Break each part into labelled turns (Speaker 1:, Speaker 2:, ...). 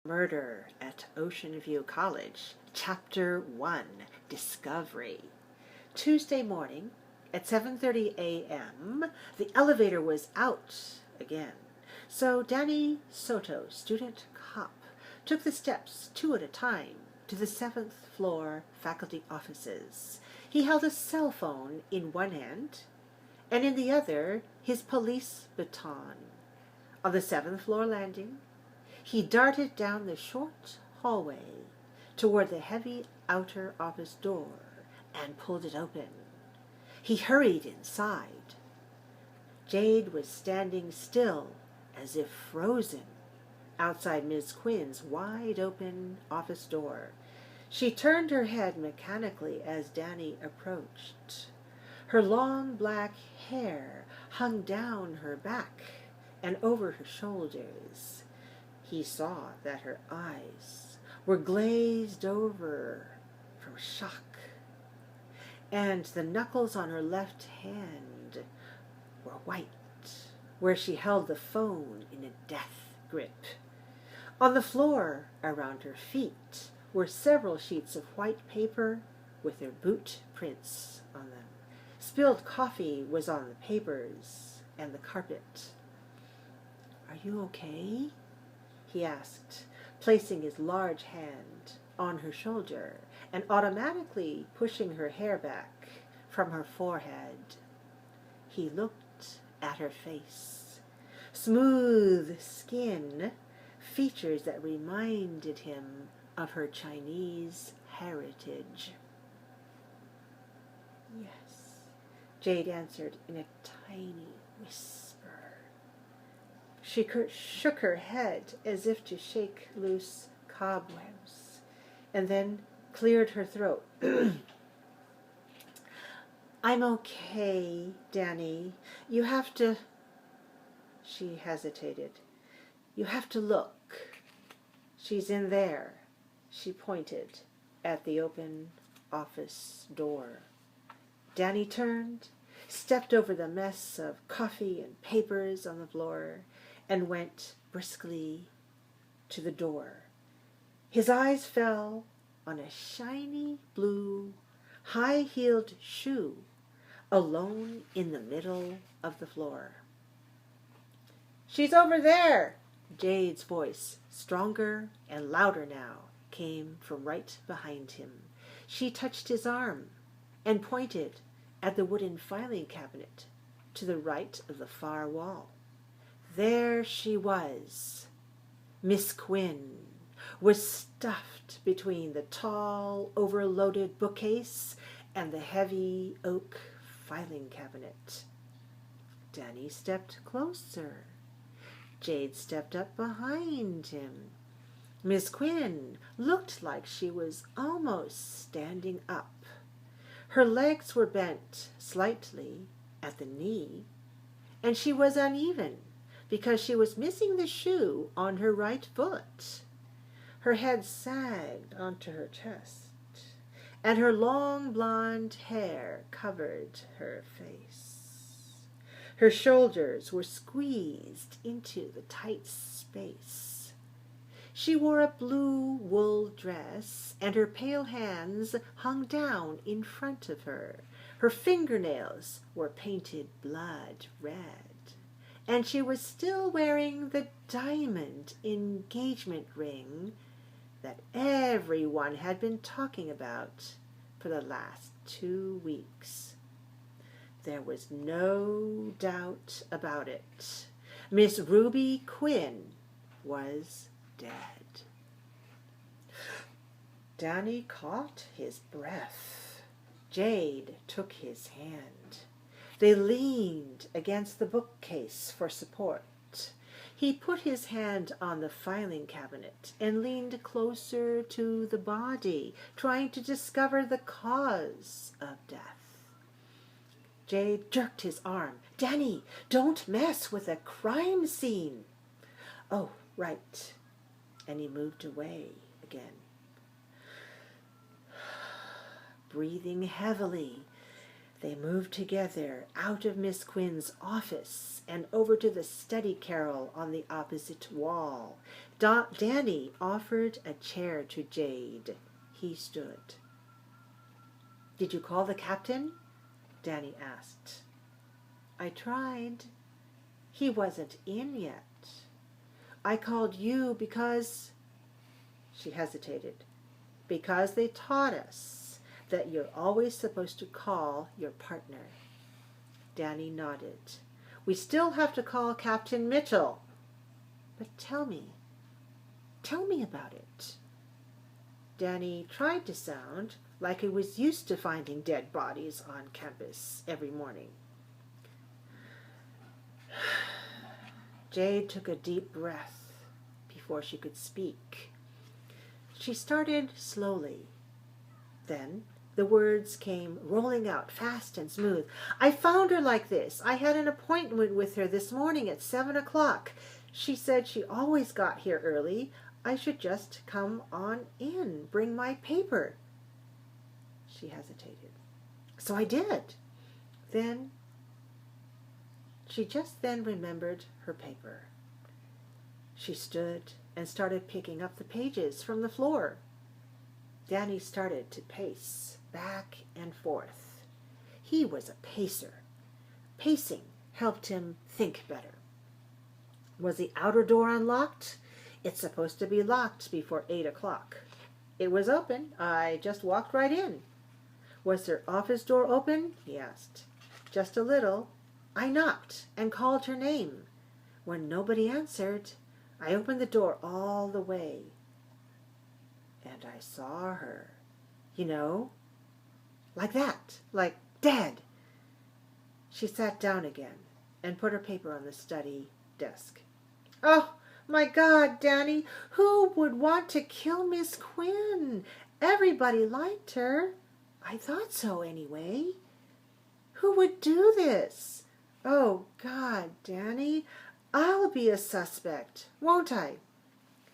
Speaker 1: Murder at Ocean View College, Chapter 1, Discovery. Tuesday morning at 7:30 a.m., the elevator was out again. So Danny Soto, student cop, took the steps 2 at a time to the 7th floor faculty offices. He held a cell phone in one hand and in the other his police baton. On the 7th floor landing, he darted down the short hallway toward the heavy outer office door and pulled it open. He hurried inside. Jade was standing still as if frozen outside Ms. Quinn's wide-open office door. She turned her head mechanically as Danny approached. Her long black hair hung down her back and over her shoulders. He saw that her eyes were glazed over from shock, and the knuckles on her left hand were white, where she held the phone in a death grip. On the floor around her feet were several sheets of white paper with their boot prints on them. Spilled coffee was on the papers and the carpet. "Are you okay?" he asked, placing his large hand on her shoulder and automatically pushing her hair back from her forehead. He looked at her face. Smooth skin, features that reminded him of her Chinese heritage. "Yes," Jade answered in a tiny whisper. She shook her head as if to shake loose cobwebs, and then cleared her throat. "I'm okay, Danny. You have to..." She hesitated. "You have to look. She's in there." She pointed at the open office door. Danny turned, stepped over the mess of coffee and papers on the floor, and went briskly to the door. His eyes fell on a shiny blue, high-heeled shoe alone in the middle of the floor. "She's over there!" Jade's voice, stronger and louder now, came from right behind him. She touched his arm and pointed at the wooden filing cabinet to the right of the far wall. There she was. Miss Quinn was stuffed between the tall, overloaded bookcase and the heavy oak filing cabinet. Danny stepped closer. Jade stepped up behind him. Miss Quinn looked like she was almost standing up. Her legs were bent slightly at the knee, and she was uneven because she was missing the shoe on her right foot. Her head sagged onto her chest, and her long blonde hair covered her face. Her shoulders were squeezed into the tight space. She wore a blue wool dress, and her pale hands hung down in front of her. Her fingernails were painted blood red, and she was still wearing the diamond engagement ring that everyone had been talking about for the last 2 weeks. There was no doubt about it. Miss Ruby Quinn was dead. Danny caught his breath. Jade took his hand. They leaned against the bookcase for support. He put his hand on the filing cabinet and leaned closer to the body, trying to discover the cause of death. Jade jerked his arm. "Danny, don't mess with a crime scene." "Oh, right." And he moved away again. Breathing heavily, they moved together out of Miss Quinn's office and over to the study carrel on the opposite wall. Danny offered a chair to Jade. He stood. "Did you call the captain?" Danny asked. "I tried. He wasn't in yet. I called you because—" She hesitated. "Because they taught us that you're always supposed to call your partner." Danny nodded. "We still have to call Captain Mitchell." "But tell me about it." Danny tried to sound like he was used to finding dead bodies on campus every morning. Jade took a deep breath before she could speak. She started slowly. Then the words came rolling out fast and smooth. "I found her like this. I had an appointment with her this morning at 7 o'clock. She said she always got here early. I should just come on in, bring my paper." She hesitated. "So I did." She just then remembered her paper. She stood and started picking up the pages from the floor. Danny started to pace back and forth. He was a pacer. Pacing helped him think better. Was the outer door unlocked? It's supposed to be locked before 8 o'clock. It was open. I just walked right in. Was their office door open? He asked. Just a little. I knocked and called her name. When nobody answered, I opened the door all the way. And I saw her. You know, like that, like dead. She sat down again and put her paper on the study desk. "Oh, my God, Danny, who would want to kill Miss Quinn? Everybody liked her. I thought so anyway. Who would do this? Oh, God, Danny, I'll be a suspect, won't I?"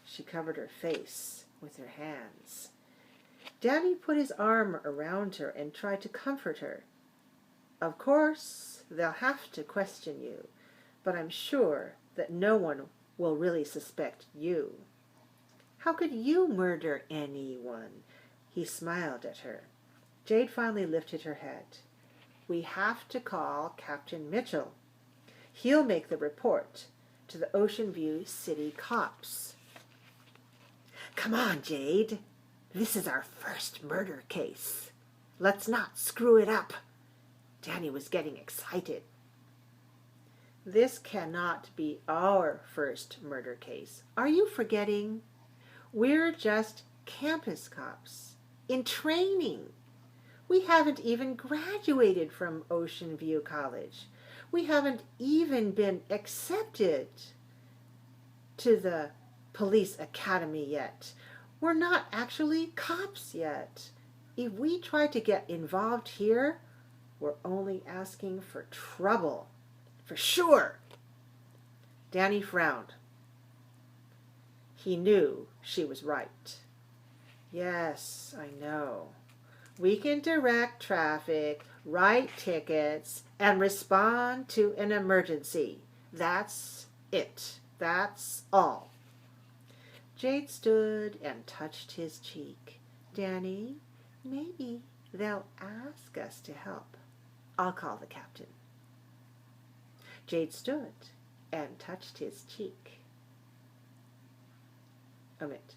Speaker 1: She covered her face with her hands. Danny put his arm around her and tried to comfort her. "Of course, they'll have to question you, but I'm sure that no one will really suspect you. How could you murder anyone?" He smiled at her. Jade finally lifted her head. "We have to call Captain Mitchell. He'll make the report to the Ocean View City cops." "Come on, Jade. This is our first murder case. Let's not screw it up." Danny was getting excited. "This cannot be our first murder case. Are you forgetting? We're just campus cops in training. We haven't even graduated from Ocean View College. We haven't even been accepted to the police academy yet. We're not actually cops yet. If we try to get involved here, we're only asking for trouble. For sure." Danny frowned. He knew she was right. "Yes, I know. We can direct traffic, write tickets, and respond to an emergency. That's it. That's all." Jade stood and touched his cheek. "Danny, maybe they'll ask us to help. I'll call the captain." Jade stood and touched his cheek. Omit.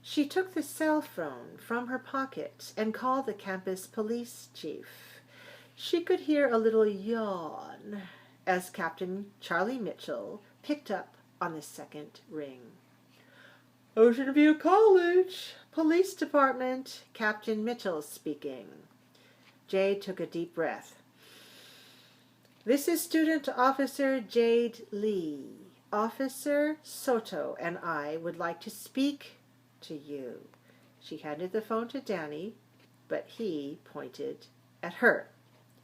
Speaker 1: She took the cell phone from her pocket and called the campus police chief. She could hear a little yawn as Captain Charlie Mitchell picked up on the second ring. "Ocean View College, Police Department, Captain Mitchell speaking." Jade took a deep breath. "This is Student Officer Jade Lee. Officer Soto and I would like to speak to you." She handed the phone to Danny, but he pointed at her.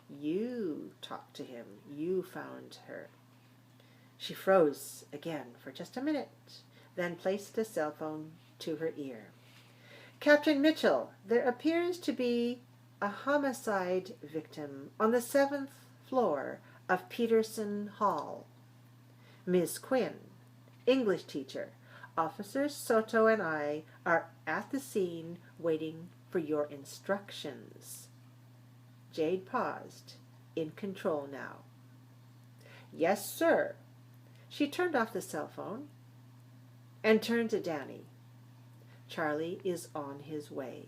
Speaker 1: "You talked to him. You found her." She froze again for just a minute, then placed the cell phone to her ear. "Captain Mitchell, there appears to be a homicide victim on the 7th floor of Peterson Hall. Miss Quinn English teacher. Officer Soto and I are at the scene waiting for your instructions. Jade paused, in control now. Yes, sir. She turned off the cell phone and turned to Danny. Charlie is on his way.